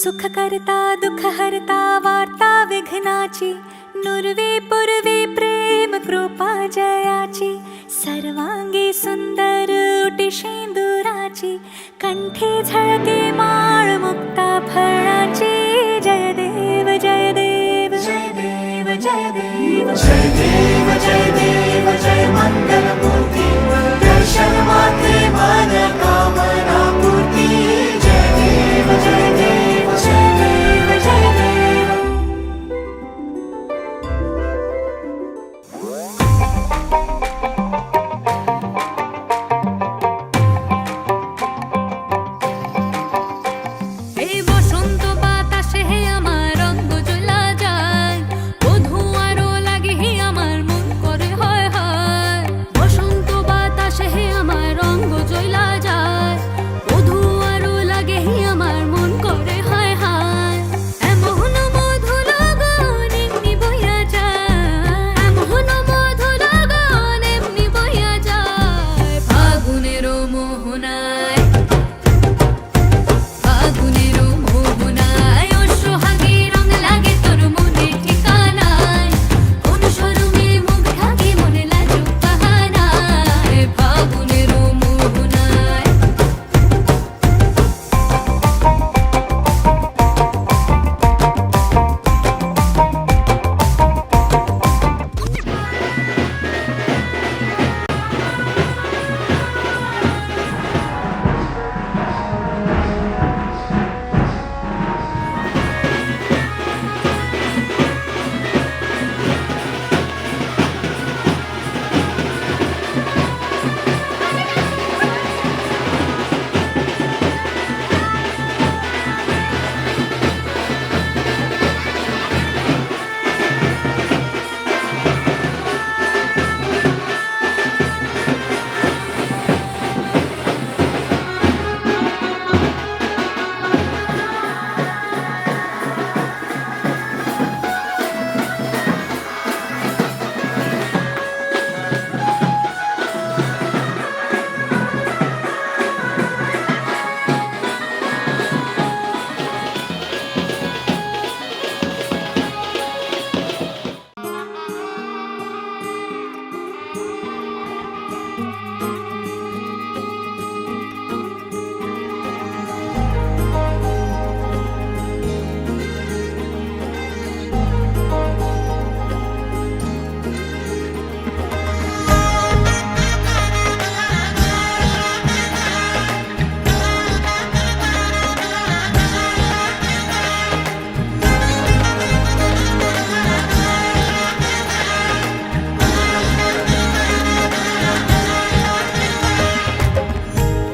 सुख करता दुख हरता वार्ता विघ्नाची नुरवे पुरवे प्रेम कृपा जयाची सर्वांगी सुंदर उटी शेंदुराची कंठे झळके माळ मुक्ता फळाची जय देव जय देव जय देव जय देव जय देव जय देव जय मंगल मूर्ति दर्शन मात्रे मन कामना पूर्ति जय देव जय देव जय देव जय देव এই বসন্ত বাতাসে হে আমার রঙ্গ জ্বলা যায় বধূ আরো লাগে হে আমার মন করে হয় হয় বসন্ত বাতাসে হে আমার রঙ্গ জ্বলা যায় বধূ আরো লাগে হে আমার মন করে হয় হয় এমন মধু লগন এমনি বইয়া যায় এমন মধু লগন এমনি বইয়া যায় ফাগুনের মোহনায় ফাগুনের মোহনায় ও সোহাগে রং লাগে তোর মনে ঠিকানায় কোন শরমে মুখ ঢাকে মনে লাজুক বাহানায় ফাগুনের মোহনায়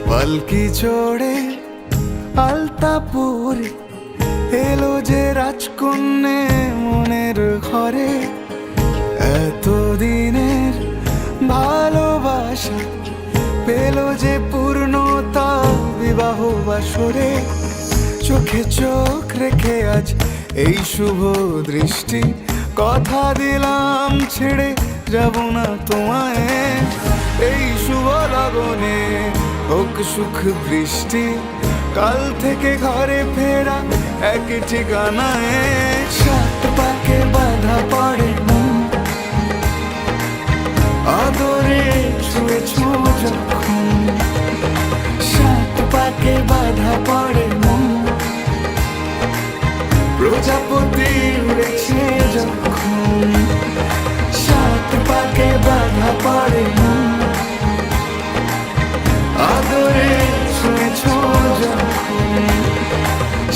পালকি চড়ে আলতাপুর এলো যে রাজকন্যে মনের ঘরে এতদিনের ভালোবাসা পেল যে পূর্ণতা বিবাহ বাসরে চোখে চোখ রেখে আজ এই শুভ দৃষ্টি কথা দিলাম ছেড়ে যাব না তোমায় এই শুভ লগনে হোক সুখ বৃষ্টি কাল থেকে ঘরে ফেরা এক ঠিকানায় সাত পাকে বাধা পড়ে মন আদরে ছুঁয়েছ যখন সাত পাকে বাধা পড়ে মন প্রজাপতি উড়েছে যখন সাত পাকে বাধা পড়ে মন আদরে ছুঁয়েছ যখন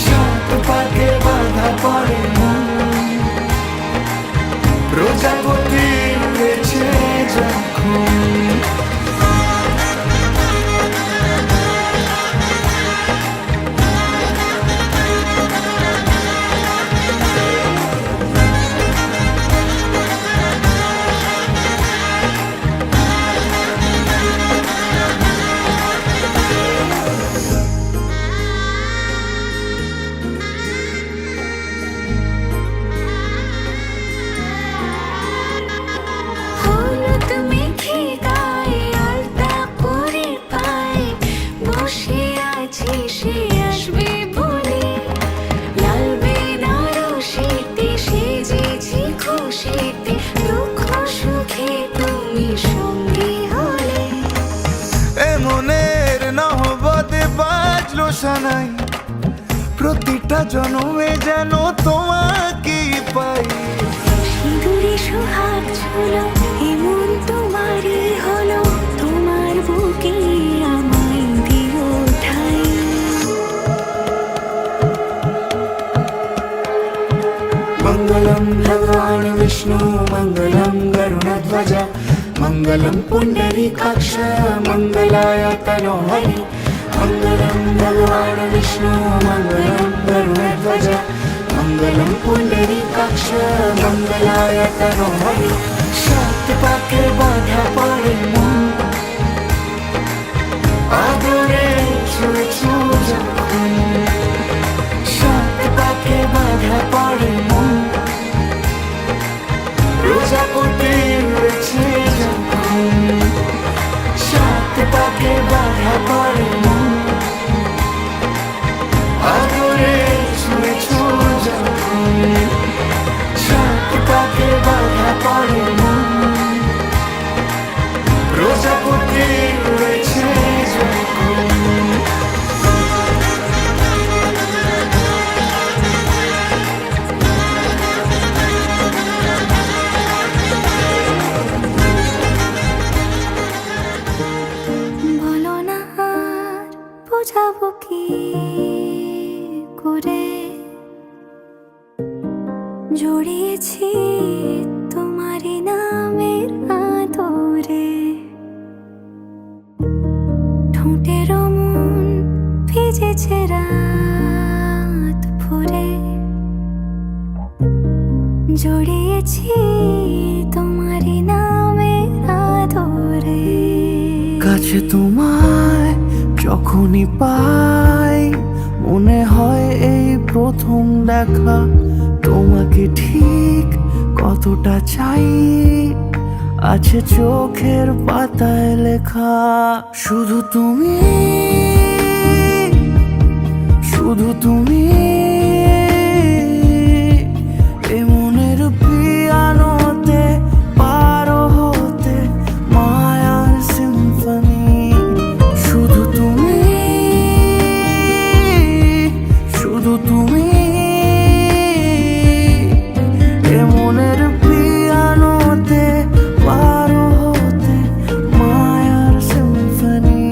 সাত পাকে বাধা পড়ে মন প্রজাপতি উড়েছে যখন প্রতিটা জন্মে যেন তোমাকে পাই। সিঁদুরে সোহাগ ঝুলো এমন তোমারই হলো, তোমার বুকে আমায় দিও ঠাই। मङ्गलं भगवान् विष्णु मङ्गलं गरुडध्वज मङ्गलं पुण्डरीकाक्ष मङ्गलाय तनोहरि। मङ्गलं भगवान् विष्णु मङ्गलं गरुडध्वज मङ्गलं पुण्डरीकाक्ष मङ्गलाय तनोहरि। সাত পাকে বাধা পড়ে মন, আদরে ছুঁয়েছো যখন। সাত পাকে বাধা পড়ে মন, প্রজাপতি উড়েছে যখন। সাত পাকে বাধা পড়ে মন, আদরে ছুঁয়েছো যখন। সাত পাকে বাধা পড়ে মন, প্রজাপতি উড়েছে যখন। বলো না আর বোঝাবো কি করে, জড়িয়েছি তোমারই নামের আদরে। ঠোঁটের মন ভিজেছে রাত ভরে, জড়িয়েছি তোমারই নামের আদরে। কাছে তোমায় যখনই পাই মনে হয় এই প্রথম দেখা। তোমাকে ঠিক কতটা চাই আছে চোখের পাতায় লেখা। শুধু তুমি, শুধু তুমি, এ মনের পিয়ানোতে পারো হতে মায়ার সিম্ফনি। শুধু তুমি, শুধু তুমি, এ মনের পিয়ানোতে পারো হতে মায়ার সিম্ফনি।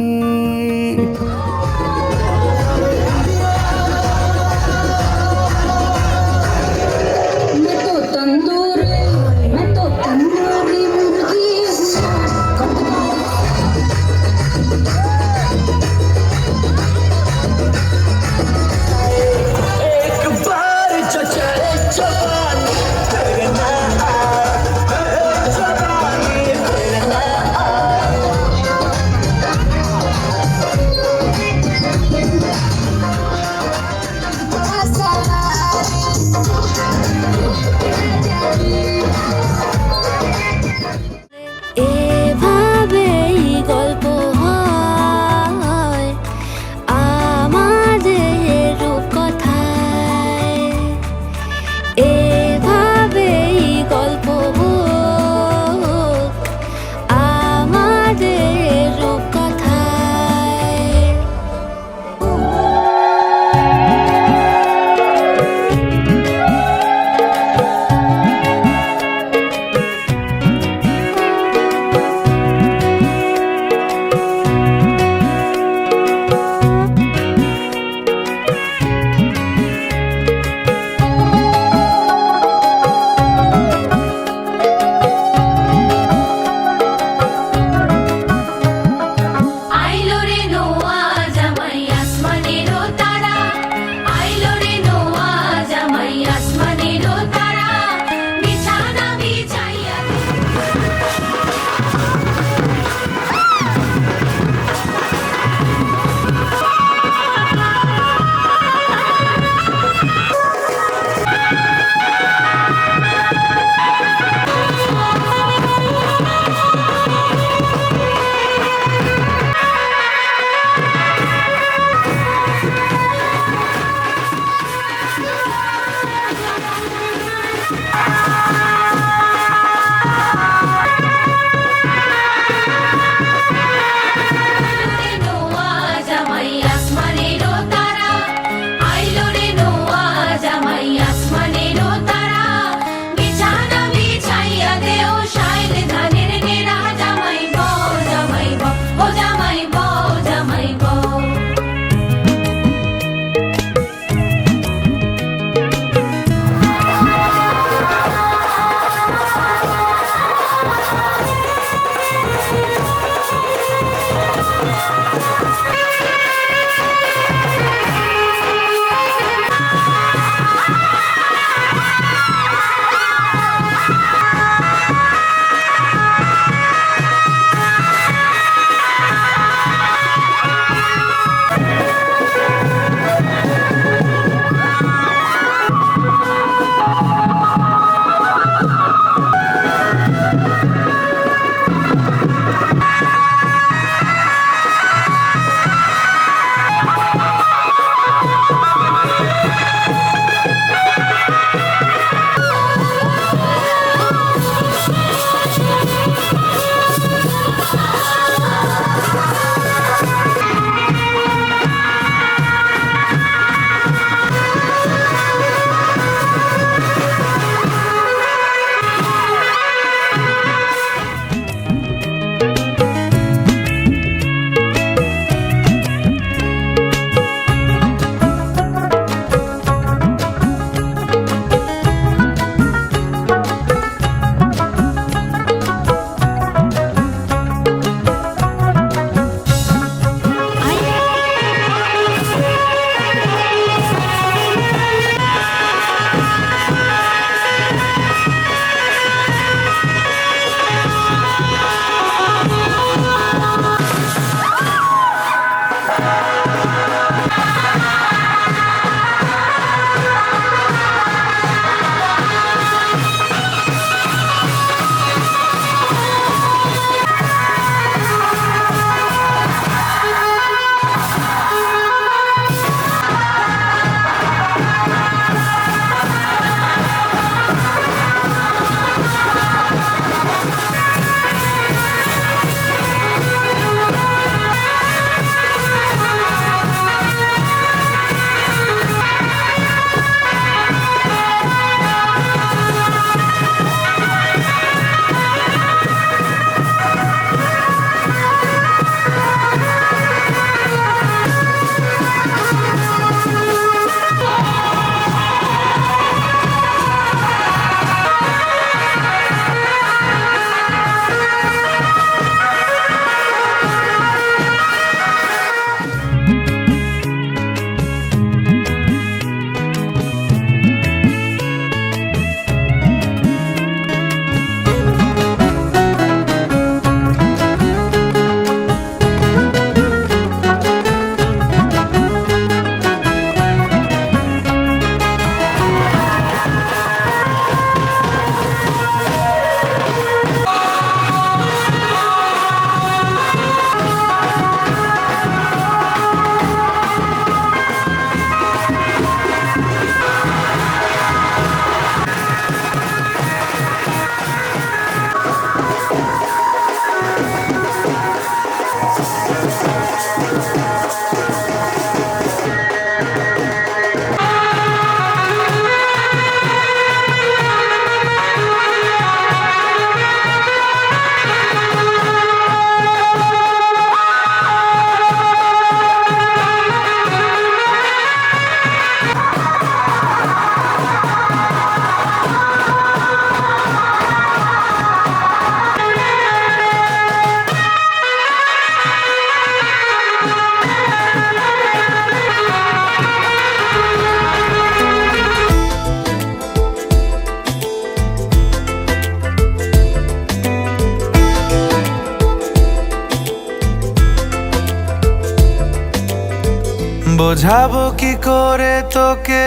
বোঝাবো কি করে তোকে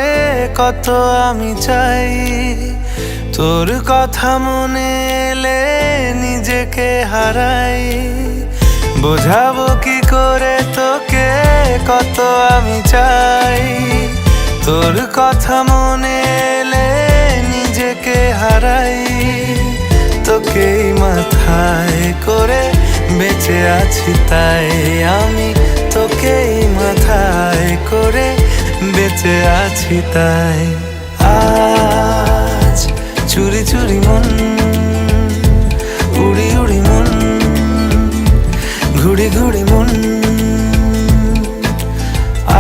কত আমি চাই, তোর কথা মনে এলে নিজেকে হারাই। বোঝাবো কি করে তোকে কত আমি চাই, তোর কথা মনে এলে নিজেকে হারাই। তোকেই মাথায় করে বেঁচে আছি তাই আমি, তোকেই মাথায় করে বেঁচে আছি তাই। আজ চুরি চুরি মন, উড়ি উড়ি মন, ঘুড়ি ঘুড়ি মন।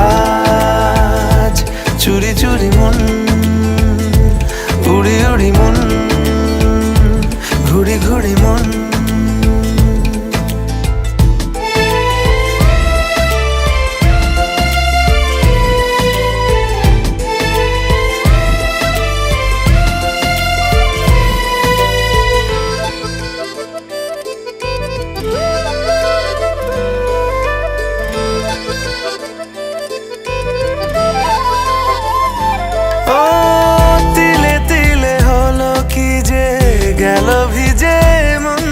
আজ চুরি চুরি মন, উড়ি উড়ি মন, ঘুড়ি ঘুড়ি মন। গেল ভিজে মন,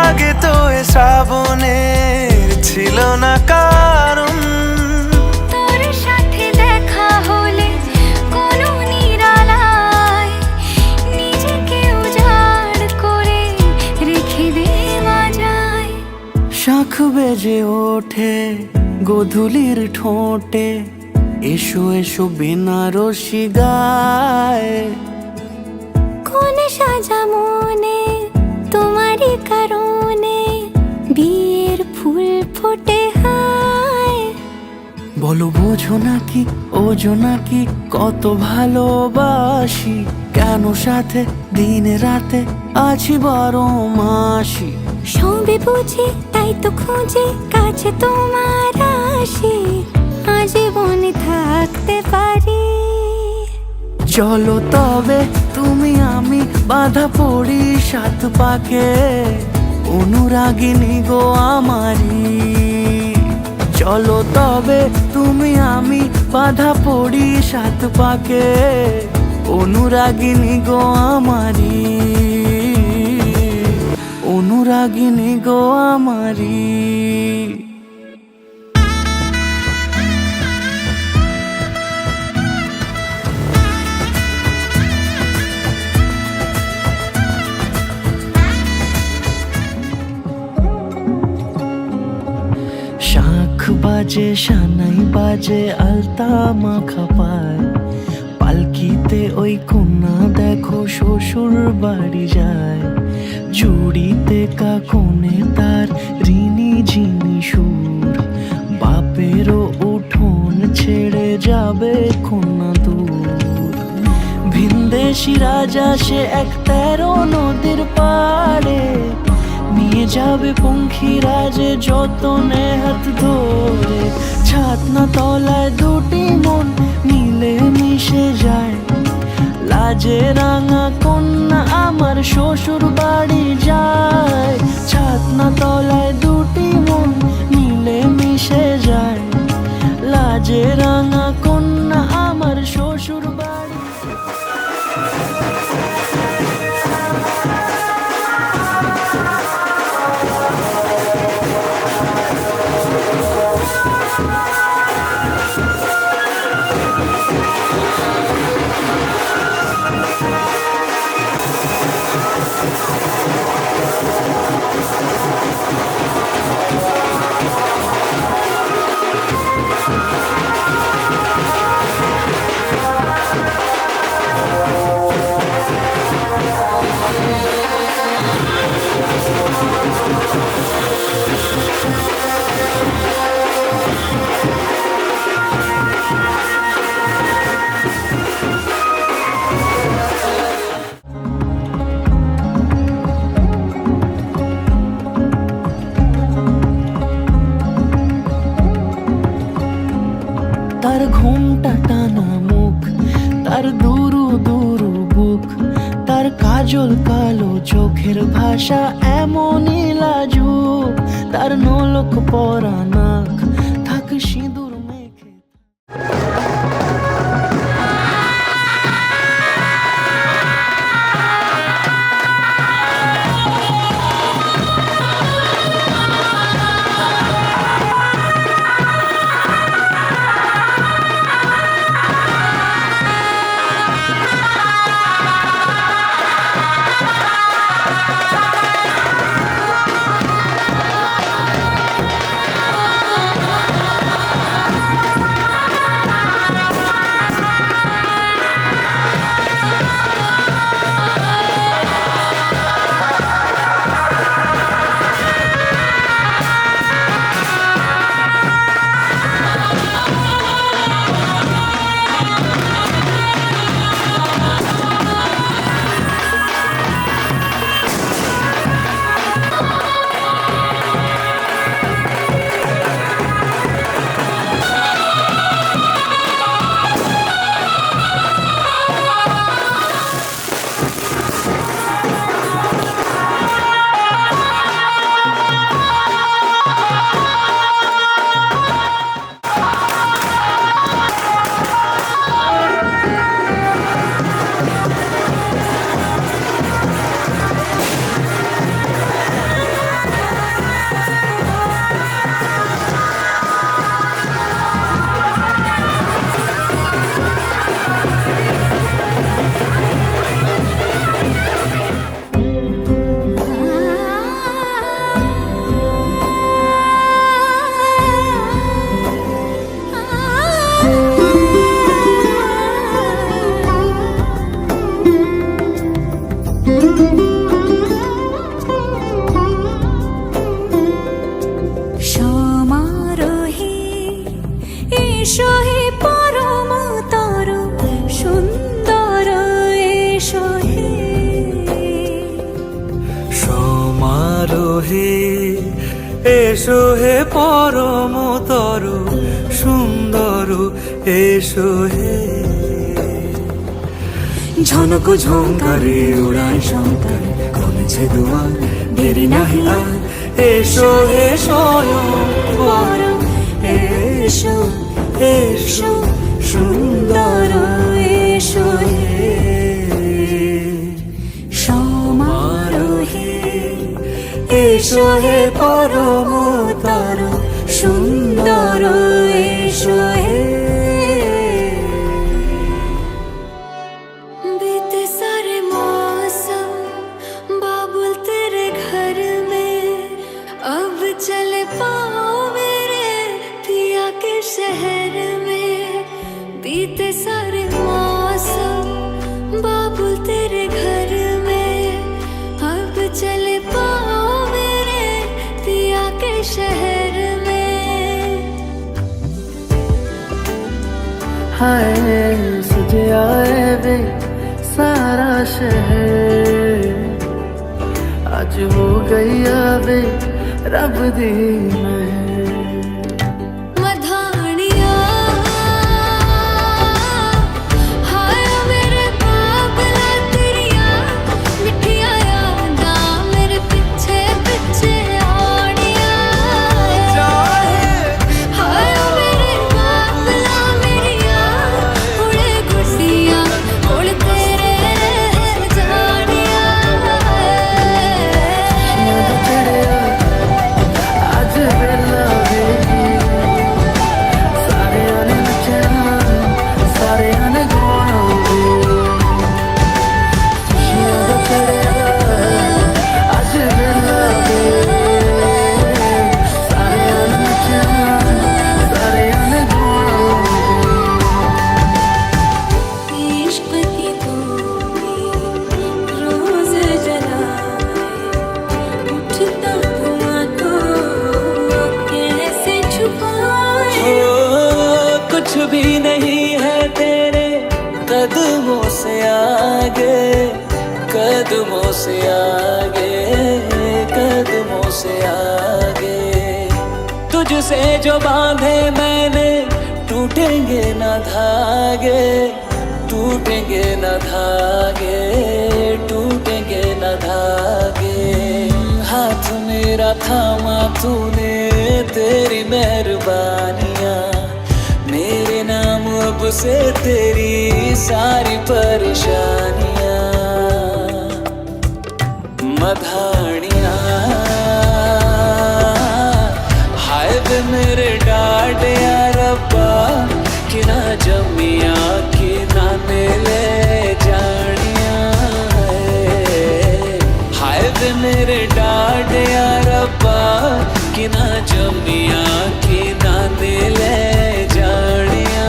আগে তো এ শ্রাবণের ছিল না কারণ। তোর সাথে দেখা হলে কোনো নিরালায় নিজেকে উজাড় করে রেখে দে মাঝায়। শাঁখ বেজে ওঠে গোধূলির ঠোঁটে, এসো এসো বেনারসি গায়। কোন সাজা মনে তোমারই কারণে বিয়ের ফুল ফোটে হায়। বলো বোঝো নাকি ওজো নাকি কত ভালোবাসি, কেন সাথে দিন রাতে আছি 12 মাসি। সবে বুঝি তাই তো খুঁজে কাছে তোমার আসি, আজীবনে থাকতে পারি। চলো তবে তুমি আমি বাঁধা পড়ি 7 পাকে, অনুরাগিনী গো আমারি। চলো তবে তুমি আমি বাঁধা পড়ি 7 পাকে, অনুরাগিনী গো আমারি, অনুরাগিনী গো আমারি। শাঁখ বাজে সানাই বাজে আলতা মাখা পায়, পালকিতে ওই কন্যা দেখো শ্বশুর বাড়ি যায়। চুড়িতে কাকনে তার ঋণী ঝিনি সুর, বাপেরও উঠোন ছেড়ে যাবে কন্যা দূর। ভিনদেশি রাজা সে 13 নদীর পাড়ে, নিয়ে যাবে পঙ্খী রাজে যতনে হাত ধরে। ছাতনা তলায় দুটি মন মিলে মিশে যায়, লাজে রাঙা কন্যা আমার শ্বশুর বাড়ি যায়। ছাতনা তলায় দুটি মন মিলে মিশে যায়, লাজে রাঙা কন্যা আমার শ্বশুর বাড়ি। তার ঘোমটা টানা মুখ, তার দুরু দুরু বুক, তার কাজল কালো চোখের ভাষা এমনই লাজুক, তার নোলক পরা নাক থাক সিঁদুর মেখে। সমারোহে এসো হে পরমতর সুন্দর এসো হে সমারোহে এসো হে পরমতর সুন্দর এসো হে ঝনক ঝঙ্কারে উড়ায় শঙ্কর কমেছে দুয়ার দেরি নাহি আর এসো হে স্বয়ং বর এসো এসো সুন্দর এসো হে সমারোহে এসো হে পরমতর সুন্দর এসো হে बीते सारे मौसम बाबुल तेरे घर में अब चल पाओ मेरे पिया के शहर में बीते सारे मौसम बाबुल तेरे घर में अब चल पाओ मेरे पिया के शहर में हाय सजे आए वे सारा शहर आज हो गई आवे रब दी महर मधानिया हाय मेरे बाबला तेरिया मिठिया यादा मेरे पीछे पीछे आड़िया हाय मेरे बाबला मेरिया उड़े खुशियां उड़ तेरे जानिया आज वेला वेगी सारे आने नचना सारे आने गाना आज वेला वेगी सारे आने नचना सारे आने गाना इश्क की धूप रोज जलाए उठता धुआं को कैसे छुपाए कुछ भी नहीं है तेरे कदमों से आगे कदमों से आगे कदमों से आगे तुझसे जो बांधे मैंने टूटेंगे ना धागे टूटेंगे ना धागे टूटेंगे ना धागे हाथ मेरा थामा तूने तेरी मेहरबानियां मेरे नाम अब से तेरी सारी परेशानियां मधानियां हाय वे मेरे डाड या रब्बा कि ना जमिया कि ना ले जानिया हाय वे मेरे डाड या रब्बा कि ना जमिया कि ना ले जानिया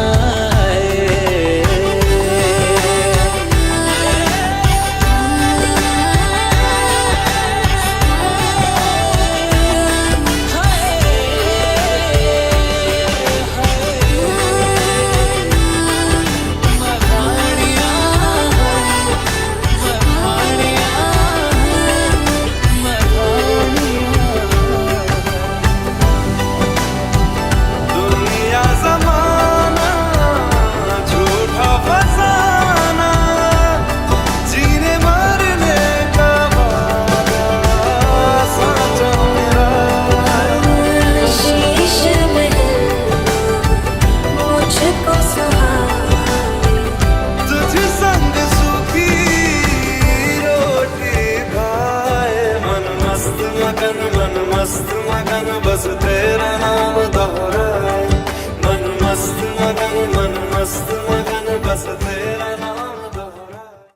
दुनिया जमाना झूठा फसाना जीने मरने का वादा साचा मेरा शीश महल मुझको सुहाए तुझ संग सूखी रोटी खाए मन मस्त मगन बस तेरा नाम